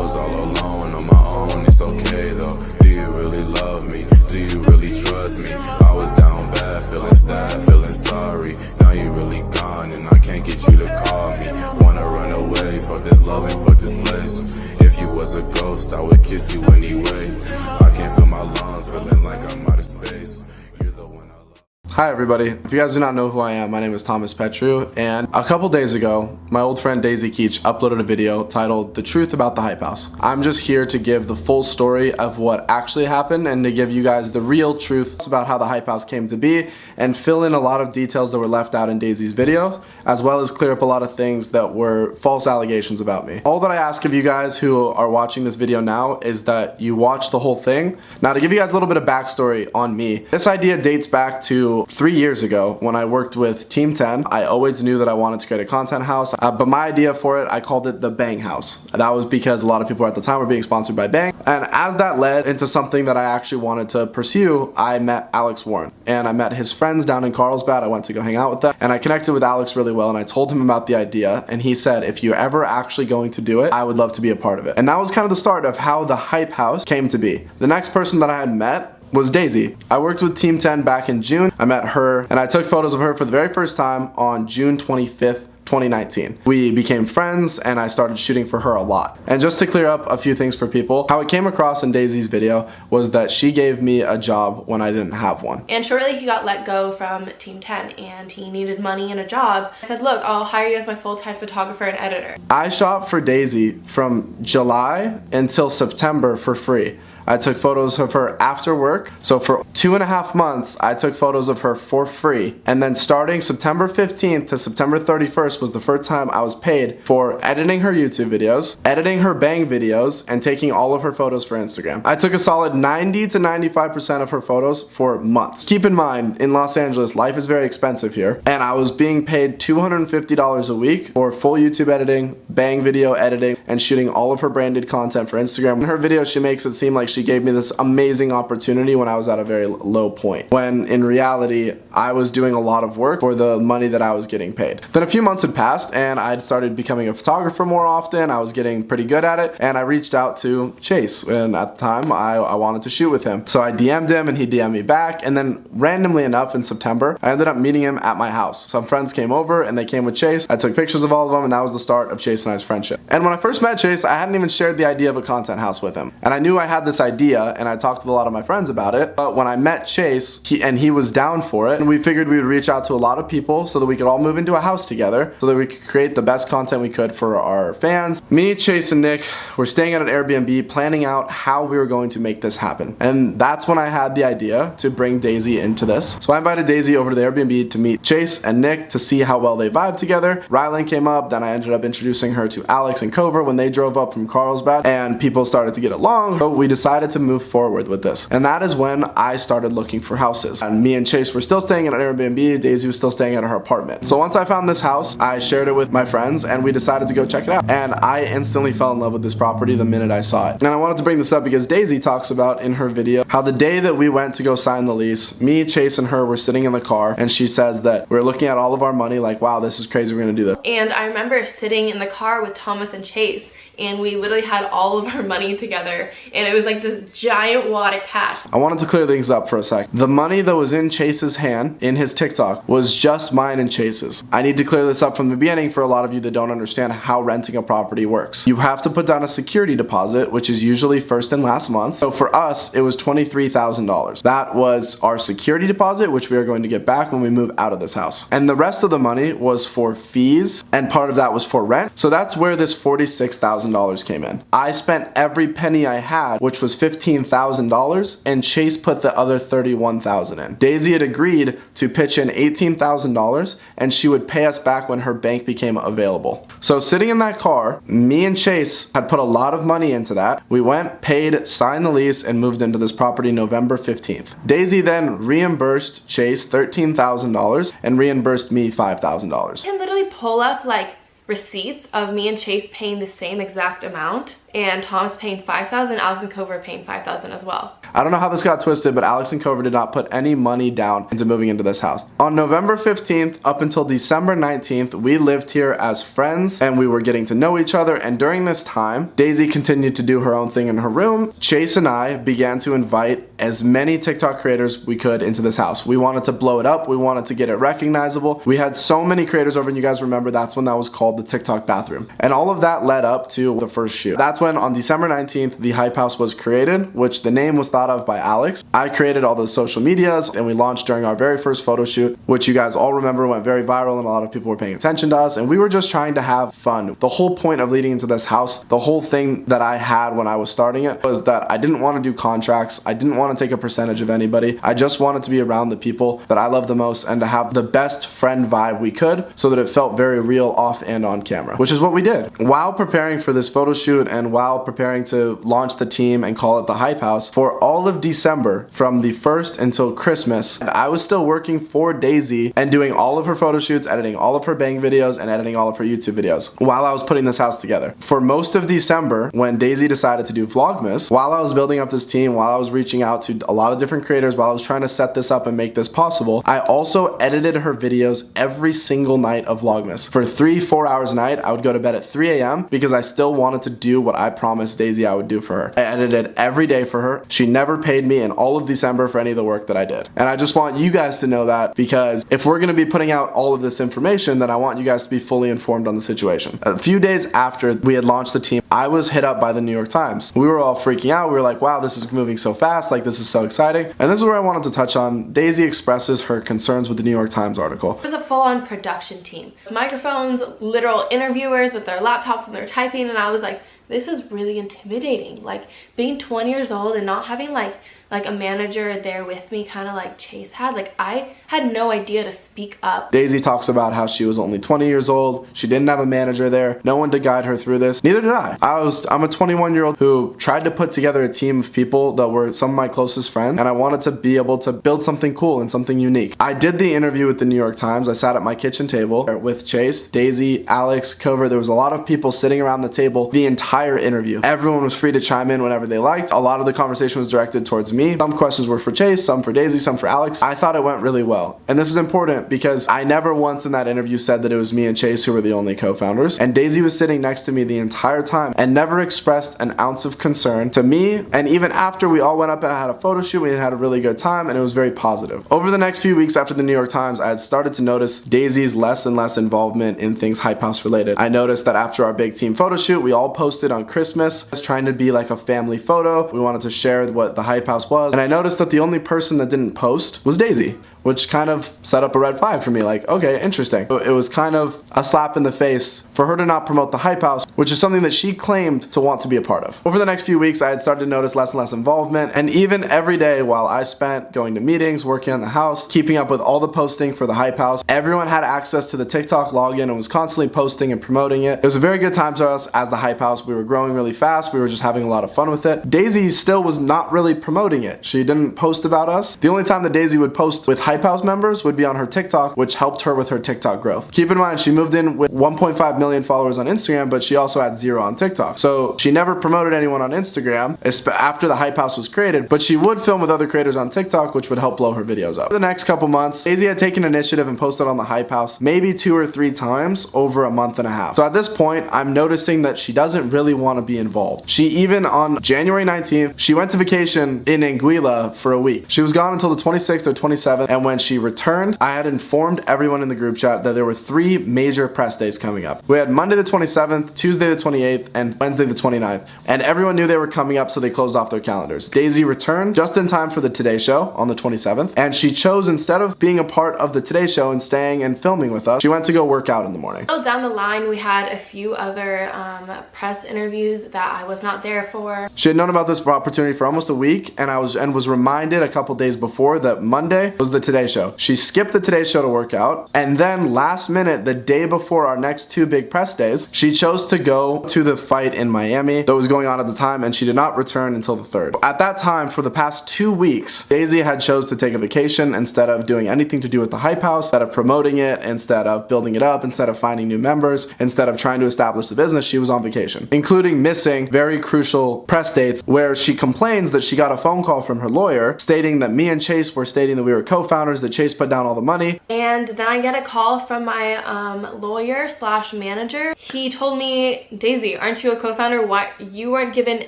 was all alone on my own. It's okay though. Do you really love me? Do you really trust me? I was down bad, feeling sad, feeling sorry. Now you really gone and I can't get you to call me. Wanna run away, fuck this love and fuck this place. If you was a ghost, I would kiss you anyway. I can't feel my lungs, feeling like I'm out of space. You're the one I love. Hi everybody, if you guys do not know who I am, my name is Thomas Petru, and a couple days ago, my old friend Daisy Keach uploaded a video titled The Truth About the Hype House. I'm just here to give the full story of what actually happened and to give you guys the real truth about how the Hype House came to be and fill in a lot of details that were left out in Daisy's videos, as well as clear up a lot of things that were false allegations about me. All that I ask of you guys who are watching this video now is that you watch the whole thing. Now, to give you guys a little bit of backstory on me, this idea dates back to 3 years ago when I worked with Team 10. I always knew that I wanted to create a content house, but my idea for it, I called it the Bang House. That was because a lot of people at the time were being sponsored by Bang, and as that led into something that I actually wanted to pursue, I met Alex Warren, and I met his friends down in Carlsbad. I went to go hang out with them, and I connected with Alex really well, and I told him about the idea, and he said, if you're ever actually going to do it, I would love to be a part of it. And that was kind of the start of how the Hype House came to be. The next person that I had met was Daisy. I worked with Team 10 back in June. I met her and I took photos of her for the very first time on June 25th, 2019. We became friends and I started shooting for her a lot. And just to clear up a few things for people, how it came across in Daisy's video was that she gave me a job when I didn't have one. And shortly he got let go from Team 10 and he needed money and a job. I said, look, I'll hire you as my full-time photographer and editor. I shot for Daisy from July until September for free. I took photos of her after work. So for 2.5 months, I took photos of her for free. And then starting September 15th to September 31st was the first time I was paid for editing her YouTube videos, editing her Bang videos, and taking all of her photos for Instagram. I took a solid 90 to 95% of her photos for months. Keep in mind, in Los Angeles, life is very expensive here. And I was being paid $250 a week for full YouTube editing, Bang video editing, and shooting all of her branded content for Instagram. In her videos, she makes it seem like she gave me this amazing opportunity when I was at a very low point, when in reality I was doing a lot of work for the money that I was getting paid. Then a few months had passed and I'd started becoming a photographer more often. I was getting pretty good at it and I reached out to Chase, and at the time I wanted to shoot with him. So I DM'd him and he DM'd me back, and then randomly enough in September I ended up meeting him at my house. Some friends came over and they came with Chase. I took pictures of all of them and that was the start of Chase and I's friendship. And when I first met Chase, I hadn't even shared the idea of a content house with him, and I knew I had this idea and I talked to a lot of my friends about it. But when I met Chase, he was down for it, and we figured we would reach out to a lot of people so that we could all move into a house together so that we could create the best content we could for our fans. Me, Chase, and Nick were staying at an Airbnb planning out how we were going to make this happen. And that's when I had the idea to bring Daisy into this. So I invited Daisy over to the Airbnb to meet Chase and Nick to see how well they vibe together. Rylan came up, then I ended up introducing her to Alex and Cover when they drove up from Carlsbad, and people started to get along. So we decided to move forward with this, and that is when I started looking for houses. And me and Chase were still staying at an Airbnb, Daisy was still staying at her apartment. So once I found this house, I shared it with my friends and we decided to go check it out, and I instantly fell in love with this property the minute I saw it. And I wanted to bring this up because Daisy talks about in her video how the day that we went to go sign the lease, me, Chase, and her were sitting in the car, and she says that we were looking at all of our money like, wow, this is crazy, we're gonna do this. And I remember sitting in the car with Thomas and Chase, and we literally had all of our money together, and it was like this giant wad of cash. I wanted to clear things up for a sec. The money that was in Chase's hand in his TikTok was just mine and Chase's. I need to clear this up from the beginning for a lot of you that don't understand how renting a property works. You have to put down a security deposit, which is usually first and last month. So for us, it was $23,000. That was our security deposit, which we are going to get back when we move out of this house. And the rest of the money was for fees, and part of that was for rent. So that's where this $46,000 came in. I spent every penny I had, which was $15,000, and Chase put the other $31,000 in. Daisy had agreed to pitch in $18,000 and she would pay us back when her bank became available. So sitting in that car, me and Chase had put a lot of money into that. We went, paid, signed the lease, and moved into this property November 15th. Daisy then reimbursed Chase $13,000 and reimbursed me $5,000. You can literally pull up like receipts of me and Chase paying the same exact amount and Thomas paying $5,000, Alex and Cover paying $5,000 as well. I don't know how this got twisted, but Alex and Cover did not put any money down into moving into this house. On November 15th up until December 19th, we lived here as friends and we were getting to know each other, and during this time, Daisy continued to do her own thing in her room. Chase and I began to invite as many TikTok creators we could into this house. We wanted to blow it up. We wanted to get it recognizable. We had so many creators over, and you guys remember that's when that was called the TikTok bathroom. And all of that led up to the first shoot. That's when on December 19th, the Hype House was created, which the name was thought of by Alex. I created all the social medias and we launched during our very first photo shoot, which you guys all remember went very viral and a lot of people were paying attention to us, and we were just trying to have fun. The whole point of leading into this house, the whole thing that I had when I was starting it was that I didn't want to do contracts. I didn't want to take a percentage of anybody. I just wanted to be around the people that I love the most and to have the best friend vibe we could so that it felt very real off and on camera, which is what we did. While preparing for this photo shoot and while preparing to launch the team and call it the Hype House, for all of December from the 1st until Christmas, and I was still working for Daisy and doing all of her photo shoots, editing all of her bang videos, and editing all of her YouTube videos while I was putting this house together. For most of December, when Daisy decided to do Vlogmas, while I was building up this team, while I was reaching out to a lot of different creators, while I was trying to set this up and make this possible, I also edited her videos every single night of Vlogmas. For 3-4 hours a night, I would go to bed at 3 a.m. because I still wanted to do what I promised Daisy I would do for her. I edited every day for her. She never paid me in all of December for any of the work that I did. And I just want you guys to know that, because if we're going to be putting out all of this information, then I want you guys to be fully informed on the situation. A few days after we had launched the team, I was hit up by the New York Times. We were all freaking out. We were like, wow, this is moving so fast. Like, this is so exciting. And this is where I wanted to touch on. Daisy expresses her concerns with the New York Times article. It was a full-on production team. Microphones, literal interviewers with their laptops and they're typing, and I was like, this is really intimidating. Like, being 20 years old and not having like a manager there with me, kind of like Chase had. Like, I had no idea to speak up. Daisy talks about how she was only 20 years old. She didn't have a manager there. No one to guide her through this. Neither did I. I'm a 21-year-old who tried to put together a team of people that were some of my closest friends, and I wanted to be able to build something cool and something unique. I did the interview with the New York Times. I sat at my kitchen table with Chase, Daisy, Alex, Cover. There was a lot of people sitting around the table the entire interview. Everyone was free to chime in whenever they liked. A lot of the conversation was directed towards me. Some questions were for Chase, some for Daisy, some for Alex. I thought it went really well. And this is important because I never once in that interview said that it was me and Chase who were the only co-founders. And Daisy was sitting next to me the entire time and never expressed an ounce of concern to me. And even after we all went up and had a photo shoot, we had a really good time and it was very positive. Over the next few weeks after the New York Times, I had started to notice Daisy's less and less involvement in things Hype House related. I noticed that after our big team photo shoot, we all posted on Christmas, trying to be like a family photo. We wanted to share what the Hype House was. And I noticed that the only person that didn't post was Daisy, which kind of set up a red flag for me. Like, okay, interesting. It was kind of a slap in the face for her to not promote the Hype House, which is something that she claimed to want to be a part of. Over the next few weeks, I had started to notice less and less involvement, and even every day while I spent going to meetings, working on the house, keeping up with all the posting for the Hype House, everyone had access to the TikTok login and was constantly posting and promoting it. It was a very good time to us as the Hype House. We were growing really fast. We were just having a lot of fun with it. Daisy still was not really promoting it. She didn't post about us. The only time that Daisy would post with Hype House members would be on her TikTok, which helped her with her TikTok growth. Keep in mind, she moved in with 1.5 million followers on Instagram, but she also had 0 on TikTok. So she never promoted anyone on Instagram after the Hype House was created, but she would film with other creators on TikTok, which would help blow her videos up. For the next couple months, Daisy had taken initiative and posted on the Hype House maybe 2 or 3 times over a month and a half. So at this point, I'm noticing that she doesn't really want to be involved. She even on January 19th, she went to vacation in Anguilla for a week. She was gone until the 26th or 27th, and when she returned, I had informed everyone in the group chat that there were 3 major press days coming up. We had Monday the 27th, Tuesday the 28th, and Wednesday the 29th, and everyone knew they were coming up, so they closed off their calendars. Daisy returned just in time for the Today Show on the 27th, and she chose, instead of being a part of the Today Show and staying and filming with us, she went to go work out in the morning. Down the line, we had a few other press interviews that I was not there for. She had known about this opportunity for almost a week, and was reminded a couple days before that Monday was the Today Show. She skipped the Today Show to work out, and then last minute, the day before our next 2 big press days, she chose to go to the fight in Miami that was going on at the time, and she did not return until the 3rd. At that time, for the past 2 weeks, Daisy had chose to take a vacation instead of doing anything to do with the Hype House, instead of promoting it, instead of building it up, instead of finding new members, instead of trying to establish the business. She was on vacation, including missing very crucial press dates where she complains that she got a phone call from her lawyer stating that me and Chase were stating that we were co-founders, that Chase put down all the money. And then I get a call from my lawyer slash manager. He told me, Daisy, aren't you a co-founder? Why you weren't given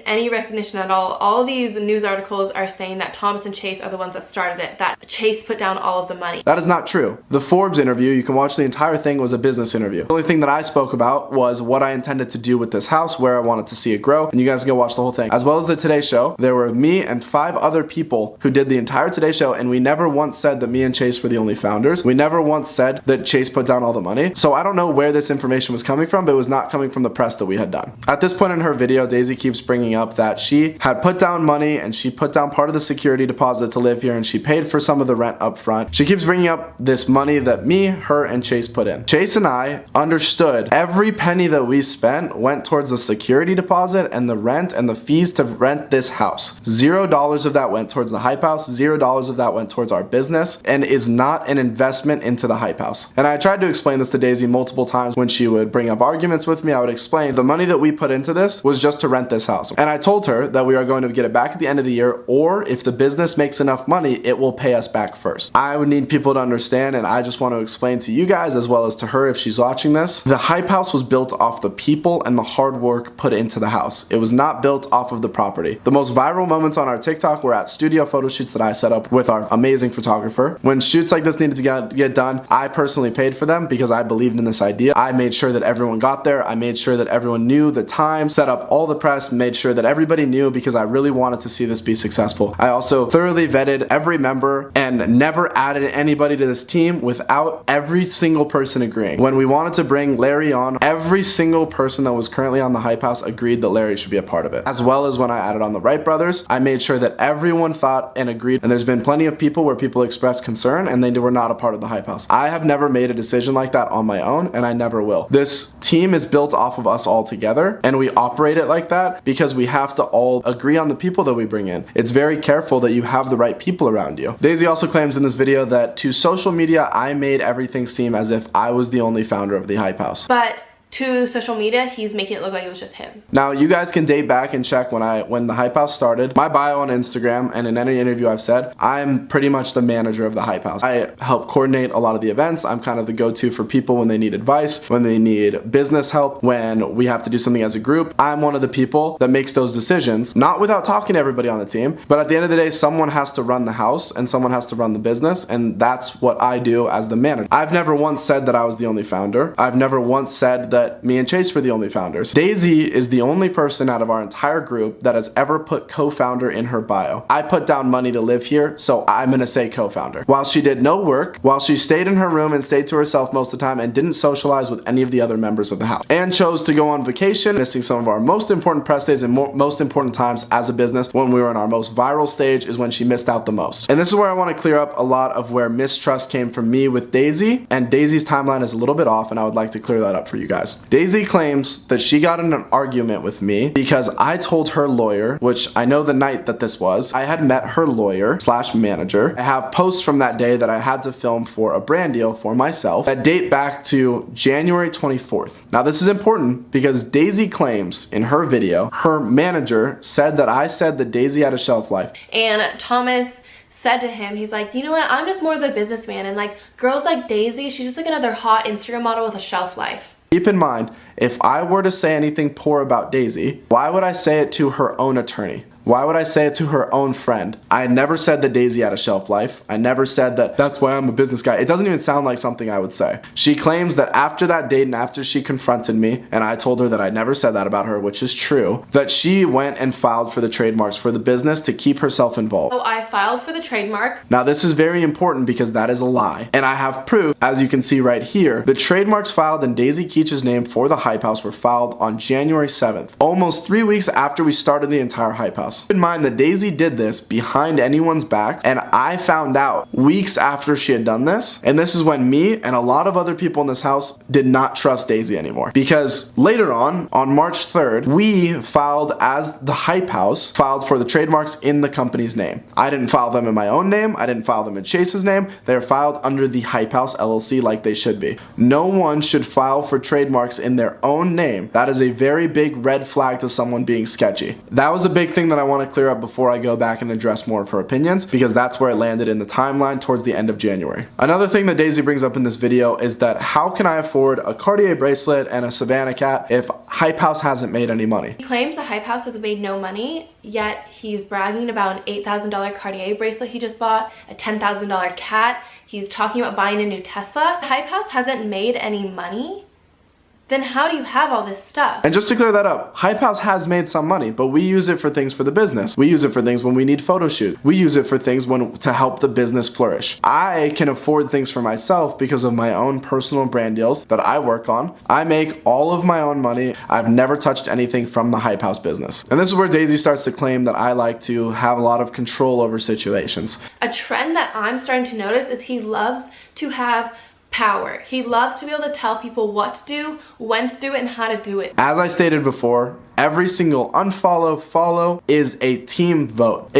any recognition at all? All these news articles are saying that Thomas and Chase are the ones that started it, that Chase put down all of the money. That is not true. The Forbes interview, you can watch the entire thing, was a business interview. The only thing that I spoke about was what I intended to do with this house, where I wanted to see it grow, and you guys can go watch the whole thing. As well as the Today Show, there were me and 5 other people who did the entire Today Show, and we never once said that me and Chase were the only founders. We never once said that Chase put down all the money. So I don't know where this information was coming from, but it was not coming from the press that we had done. At this point in her video, Daisy keeps bringing up that she had put down money, and she put down part of the security deposit to live here, and she paid for some of the rent up front. She keeps bringing up this money that me, her, and Chase put in. Chase and I understood every penny that we spent went towards the security deposit and the rent and the fees to rent this house. $0 of that went towards the Hype House, $0 of that went towards our business, and is not an investment into the Hype House. And I tried to explain this to Daisy multiple times. When she would bring up arguments with me, I would explain the money that we put into this was just to rent this house. And I told her that we are going to get it back at the end of the year, or if the business makes enough money, it will pay us back first. I would need people to understand, and I just want to explain to you guys, as well as to her if she's watching this, the Hype House was built off the people and the hard work put into the house. It was not built off of the property. The most viral moments on our TikTok were at studio photo shoots that I set up with our amazing photographer. When shoots like this needed to get done, I personally paid for them because I believed in this idea. I made sure that everyone got there. I made sure that everyone knew the time, set up all the press, made sure that everybody knew, because I really wanted to see this be successful. I also thoroughly vetted every member and never added anybody to this team without every single person agreeing. When we wanted to bring Larry on, every single person that was currently on the Hype House agreed that Larry should be a part of it. As well as when I added on the Wright brothers, I made sure that everyone thought and agreed. And there's been plenty of people where people expressed concern and they were not a part of the Hype House. I have never made a decision like that on my own, and I never will. This team is built off of us all together, and we operate it like that because we have to all agree on the people that we bring in. It's very careful that you have the right people around you. Daisy also claims in this video that to social media, I made everything seem as if I was the only founder of the Hype House. But to social media, he's making it look like it was just him. Now, you guys can date back and check when the Hype House started. My bio on Instagram and in any interview I've said, I'm pretty much the manager of the Hype House. I help coordinate a lot of the events. I'm kind of the go-to for people when they need advice, when they need business help, when we have to do something as a group. I'm one of the people that makes those decisions, not without talking to everybody on the team, but at the end of the day, someone has to run the house and someone has to run the business, and that's what I do as the manager. I've never once said that I was the only founder. I've never once said that me and Chase were the only founders. Daisy is the only person out of our entire group that has ever put co-founder in her bio. I put down money to live here, so I'm gonna say co-founder. While she did no work, while she stayed in her room and stayed to herself most of the time and didn't socialize with any of the other members of the house, and chose to go on vacation, missing some of our most important press days and most important times as a business. When we were in our most viral stage is when she missed out the most. And this is where I want to clear up a lot of where mistrust came from me with Daisy, and Daisy's timeline is a little bit off, and I would like to clear that up for you guys. Daisy claims that she got in an argument with me because I told her lawyer, which I know the night that this was, I had met her lawyer slash manager. I have posts from that day that I had to film for a brand deal for myself that date back to January 24th. Now this is important because Daisy claims in her video, her manager said that I said that Daisy had a shelf life. And Thomas said to him, he's like, you know what, I'm just more of a businessman, and like girls like Daisy, she's just like another hot Instagram model with a shelf life. Keep in mind, if I were to say anything poor about Daisy, why would I say it to her own attorney? Why would I say it to her own friend? I never said that Daisy had a shelf life. I never said that that's why I'm a business guy. It doesn't even sound like something I would say. She claims that after that date and after she confronted me, and I told her that I never said that about her, which is true, that she went and filed for the trademarks for the business to keep herself involved. So I filed for the trademark. Now this is very important because that is a lie. And I have proof, as you can see right here, the trademarks filed in Daisy Keach's name for the Hype House were filed on January 7th, almost 3 weeks after we started the entire Hype House. House. Keep in mind that Daisy did this behind anyone's back, and I found out weeks after she had done this, and this is when me and a lot of other people in this house did not trust Daisy anymore. Because later on March 3rd, we filed as the Hype House, filed for the trademarks in the company's name. I didn't file them in my own name, I didn't file them in Chase's name, they are filed under the Hype House LLC like they should be. No one should file for trademarks in their own name. That is a very big red flag to someone being sketchy. That was a big thing that I want to clear up before I go back and address more of her opinions, because that's where it landed in the timeline towards the end of January. Another thing that Daisy brings up in this video is that how can I afford a Cartier bracelet and a Savannah cat if Hype House hasn't made any money? He claims the Hype House has made no money, yet he's bragging about an $8,000 Cartier bracelet he just bought, a $10,000 cat. He's talking about buying a new Tesla. Hype House hasn't made any money? Then how do you have all this stuff? And just to clear that up, Hype House has made some money, but we use it for things for the business. We use it for things when we need photo shoots. We use it for things to help the business flourish. I can afford things for myself because of my own personal brand deals that I work on. I make all of my own money. I've never touched anything from the Hype House business. And this is where Daisy starts to claim that I like to have a lot of control over situations. A trend that I'm starting to notice is he loves to have power. He loves to be able to tell people what to do, when to do it, and how to do it. As I stated before, every single unfollow, follow is a team vote.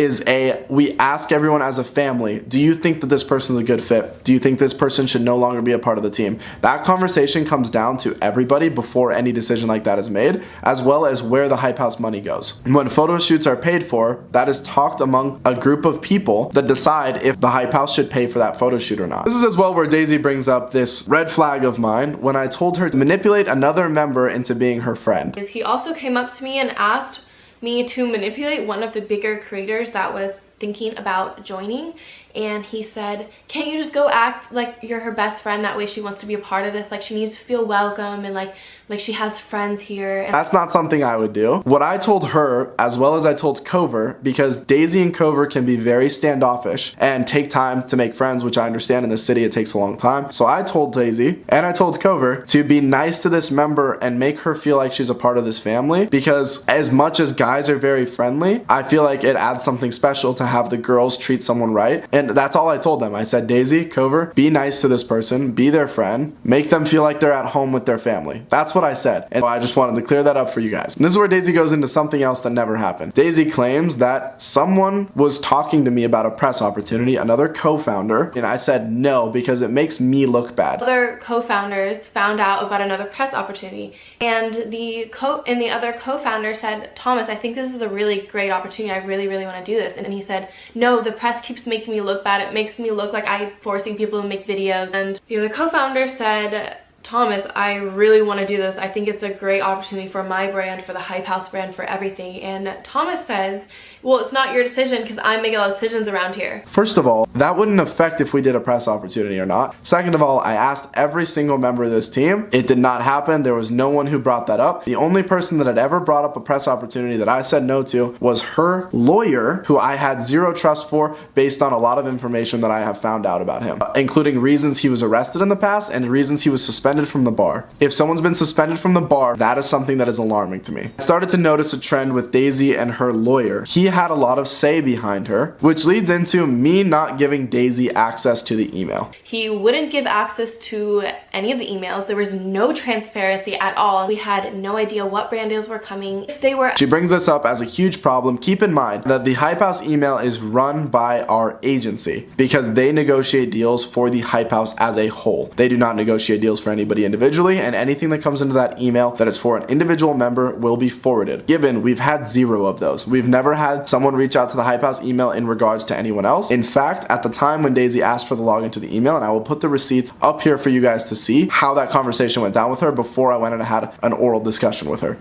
We ask everyone as a family, do you think that this person's a good fit? Do you think this person should no longer be a part of the team? That conversation comes down to everybody before any decision like that is made, as well as where the Hype House money goes. And when photo shoots are paid for, that is talked among a group of people that decide if the Hype House should pay for that photo shoot or not. This is as well where Daisy brings up this red flag of mine when I told her to manipulate another member into being her friend. He also came up to me and asked me to manipulate one of the bigger creators that was thinking about joining, and he said, can't you just go act like you're her best friend, that way she wants to be a part of this, like she needs to feel welcome and like she has friends here. And that's not something I would do. What I told her, as well as I told Cover, because Daisy and Cover can be very standoffish and take time to make friends, which I understand in this city it takes a long time. So I told Daisy and I told Cover to be nice to this member and make her feel like she's a part of this family, because as much as guys are very friendly, I feel like it adds something special to have the girls treat someone right. And that's all I told them. I said, Daisy, Cover, be nice to this person, be their friend, make them feel like they're at home with their family. That's what I said, and I just wanted to clear that up for you guys. And this is where Daisy goes into something else that never happened. Daisy claims that someone was talking to me about a press opportunity, another co-founder, and I said no because it makes me look bad. Other co-founders found out about another press opportunity, and the other co-founder said, Thomas, I think this is a really great opportunity. I really want to do this. And he said, no, the press keeps making me look bad. It makes me look like I'm forcing people to make videos. And the other co-founder said, Thomas, I really want to do this. I think it's a great opportunity for my brand, for the Hype House brand, for everything. And Thomas says, well, it's not your decision because I make a lot of decisions around here. First of all, that wouldn't affect if we did a press opportunity or not. Second of all, I asked every single member of this team. It did not happen. There was no one who brought that up. The only person that had ever brought up a press opportunity that I said no to was her lawyer, who I had zero trust for based on a lot of information that I have found out about him, including reasons he was arrested in the past and reasons he was suspended from the bar. If someone's been suspended from the bar, that is something that is alarming to me. I started to notice a trend with Daisy and her lawyer. He had a lot of say behind her, which leads into me not giving Daisy access to the email. He wouldn't give access to any of the emails. There was no transparency at all. We had no idea what brand deals were coming. If they were... She brings this up as a huge problem. Keep in mind that the Hype House email is run by our agency because they negotiate deals for the Hype House as a whole. They do not negotiate deals for anybody individually, and anything that comes into that email that is for an individual member will be forwarded. Given we've had 0 of those. We've never had someone reach out to the Hype House email in regards to anyone else. In fact, at the time when Daisy asked for the login to the email, and I will put the receipts up here for you guys to see how that conversation went down with her before I went and had an oral discussion with her.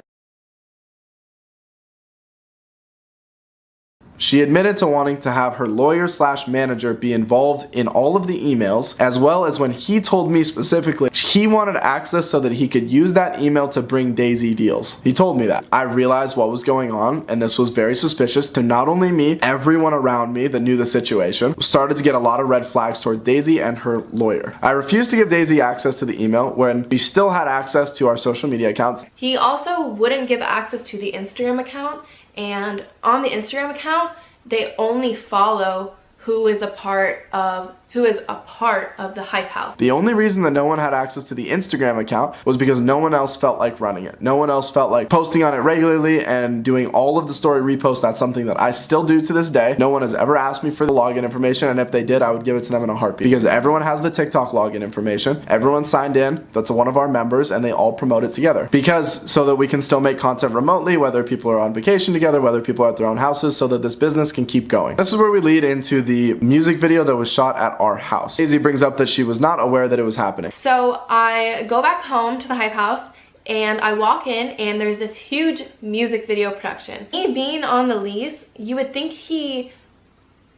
She admitted to wanting to have her lawyer/manager be involved in all of the emails, as well as when he told me specifically he wanted access so that he could use that email to bring Daisy deals. He told me that. I realized what was going on, and this was very suspicious to not only me, everyone around me that knew the situation started to get a lot of red flags toward Daisy and her lawyer. I refused to give Daisy access to the email when we still had access to our social media accounts. He also wouldn't give access to the Instagram account, and on the Instagram account, they only follow who is a part of the Hype House. The only reason that no one had access to the Instagram account was because no one else felt like running it. No one else felt like posting on it regularly and doing all of the story reposts. That's something that I still do to this day. No one has ever asked me for the login information, and if they did, I would give it to them in a heartbeat, because everyone has the TikTok login information. Everyone signed in, that's one of our members, and they all promote it together. Because so that we can still make content remotely, whether people are on vacation together, whether people are at their own houses, so that this business can keep going. This is where we lead into the music video that was shot at our house. Daisy brings up that she was not aware that it was happening. So I go back home to the Hype House and I walk in and there's this huge music video production. Me being on the lease, you would think he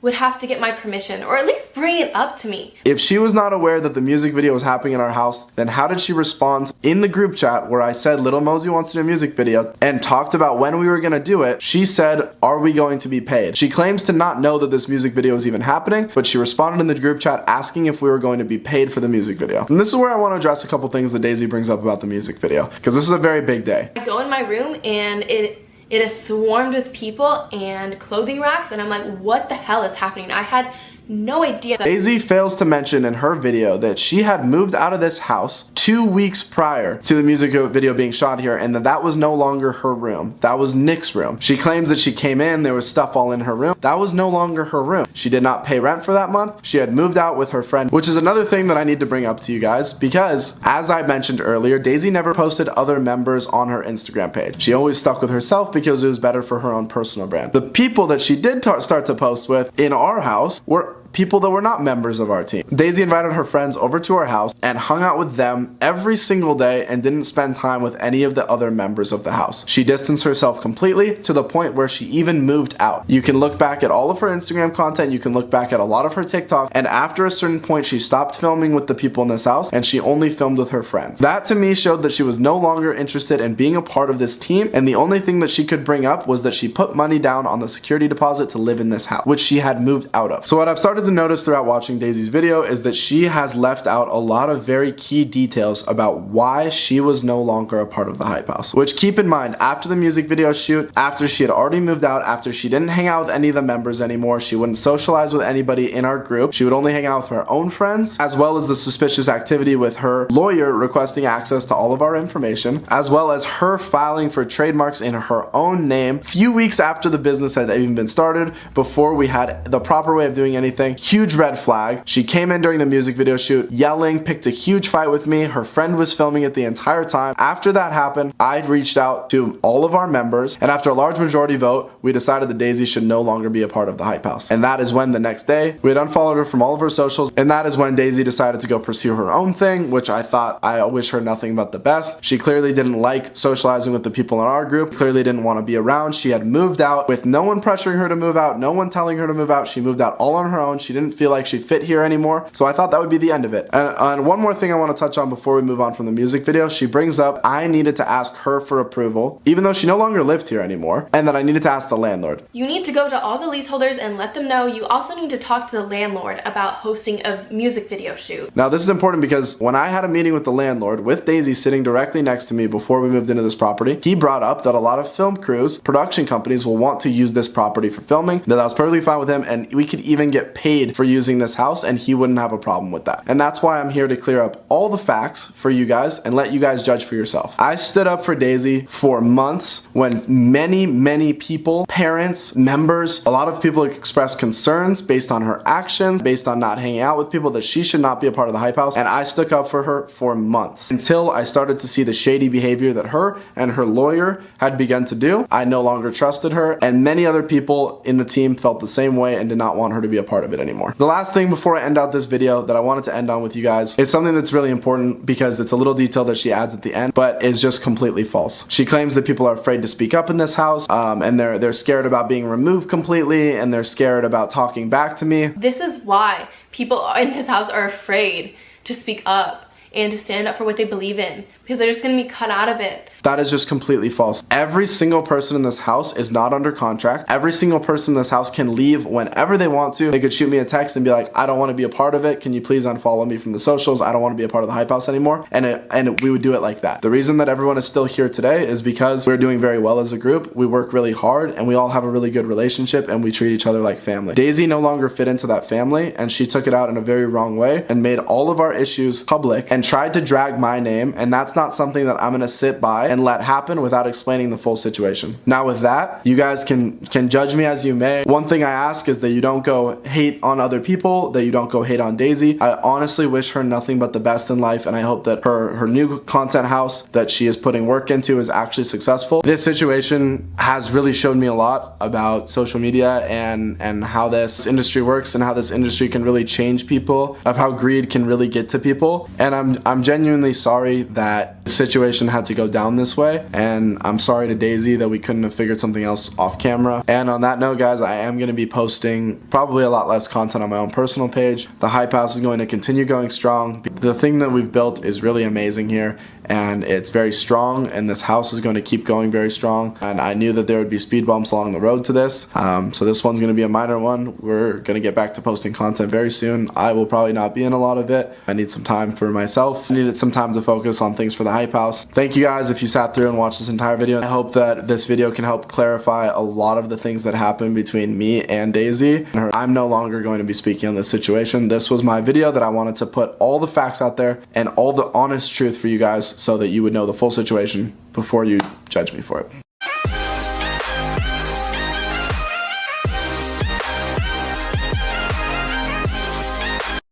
would have to get my permission, or at least bring it up to me. If she was not aware that the music video was happening in our house, then how did she respond in the group chat where I said Little Mosey wants to do a music video and talked about when we were gonna do it? She said, are we going to be paid? She claims to not know that this music video is even happening, but she responded in the group chat asking if we were going to be paid for the music video. And this is where I want to address a couple things that Daisy brings up about the music video, because this is a very big day. I go in my room and it is swarmed with people and clothing racks, and I'm like, what the hell is happening? I had no idea. Daisy fails to mention in her video that she had moved out of this house 2 weeks prior to the music video being shot here, and that was no longer her room. That was Nick's room. She claims that she came in, there was stuff all in her room. That was no longer her room. She did not pay rent for that month. She had moved out with her friend, which is another thing that I need to bring up to you guys, because as I mentioned earlier, Daisy never posted other members on her Instagram page. She always stuck with herself because it was better for her own personal brand. The people that she did start to post with in our house were people that were not members of our team. Daisy invited her friends over to our house and hung out with them every single day and didn't spend time with any of the other members of the house. She distanced herself completely to the point where she even moved out. You can look back at all of her Instagram content, you can look back at a lot of her TikTok, and after a certain point she stopped filming with the people in this house and she only filmed with her friends. That to me showed that she was no longer interested in being a part of this team, and the only thing that she could bring up was that she put money down on the security deposit to live in this house, which she had moved out of. So what I've started to notice throughout watching Daisy's video is that she has left out a lot of very key details about why she was no longer a part of the Hype House. Which, keep in mind, after the music video shoot, after she had already moved out, after she didn't hang out with any of the members anymore, she wouldn't socialize with anybody in our group, she would only hang out with her own friends, as well as the suspicious activity with her lawyer requesting access to all of our information, as well as her filing for trademarks in her own name few weeks after the business had even been started, before we had the proper way of doing anything. Huge red flag. She came in during the music video shoot yelling, picked a huge fight with me. Her friend was filming it the entire time. After that happened, I reached out to all of our members, and after a large majority vote, we decided that Daisy should no longer be a part of the Hype House. And that is when the next day, we had unfollowed her from all of her socials, and that is when Daisy decided to go pursue her own thing, which I thought, I wish her nothing but the best. She clearly didn't like socializing with the people in our group, clearly didn't want to be around. She had moved out with no one pressuring her to move out, no one telling her to move out. She moved out all on her own. She didn't feel like she fit here anymore, so I thought that would be the end of it. And one more thing I want to touch on before we move on from the music video, she brings up I needed to ask her for approval, even though she no longer lived here anymore, and that I needed to ask the landlord. You need to go to all the leaseholders and let them know. You also need to talk to the landlord about hosting a music video shoot. Now this is important because when I had a meeting with the landlord, with Daisy sitting directly next to me before we moved into this property, he brought up that a lot of film crews, production companies will want to use this property for filming, that was perfectly fine with him, and we could even get paid for using this house, and he wouldn't have a problem with that. And that's why I'm here to clear up all the facts for you guys and let you guys judge for yourself. I stood up for Daisy for months when many people, parents, members, a lot of people expressed concerns based on her actions, based on not hanging out with people, that she should not be a part of the Hype House, and I stuck up for her for months until I started to see the shady behavior that her and her lawyer had begun to do. I no longer trusted her, and many other people in the team felt the same way and did not want her to be a part of it it anymore. The last thing before I end out this video that I wanted to end on with you guys is something that's really important because it's a little detail that she adds at the end, but is just completely false. She claims that people are afraid to speak up in this house, and they're scared about being removed completely, and they're scared about talking back to me. This is why people in his house are afraid to speak up and to stand up for what they believe in, because they're just gonna be cut out of it. That is just completely false. Every single person in this house is not under contract. Every single person in this house can leave whenever they want to. They could shoot me a text and be like, I don't want to be a part of it. Can you please unfollow me from the socials? I don't want to be a part of the Hype House anymore. And we would do it like that. The reason that everyone is still here today is because we're doing very well as a group. We work really hard and we all have a really good relationship and we treat each other like family. Daisy no longer fit into that family and she took it out in a very wrong way and made all of our issues public and tried to drag my name, and that's not something that I'm gonna sit by and let happen without explaining the full situation. Now with that, you guys can judge me as you may. One thing I ask is that you don't go hate on other people, that you don't go hate on Daisy. I honestly wish her nothing but the best in life, and I hope that her new content house that she is putting work into is actually successful. This situation has really showed me a lot about social media and how this industry works and how this industry can really change people, of how greed can really get to people. And I'm genuinely sorry that the situation had to go down this way, and I'm sorry to Daisy that we couldn't have figured something else off camera. And on that note, guys, I am going to be posting probably a lot less content on my own personal page. The Hype House is going to continue going strong. The thing that we've built is really amazing here, and it's very strong, and this house is going to keep going very strong. And I knew that there would be speed bumps along the road to this, so this one's going to be a minor one. We're going to get back to posting content very soon. I will probably not be in a lot of it. I need some time for myself. I needed some time to focus on things for the Hype House. Thank you guys if you sat through and watched this entire video. I hope that this video can help clarify a lot of the things that happened between me and Daisy. I'm no longer going to be speaking on this situation. This was my video that I wanted to put all the facts out there and all the honest truth for you guys so that you would know the full situation before you judge me for it.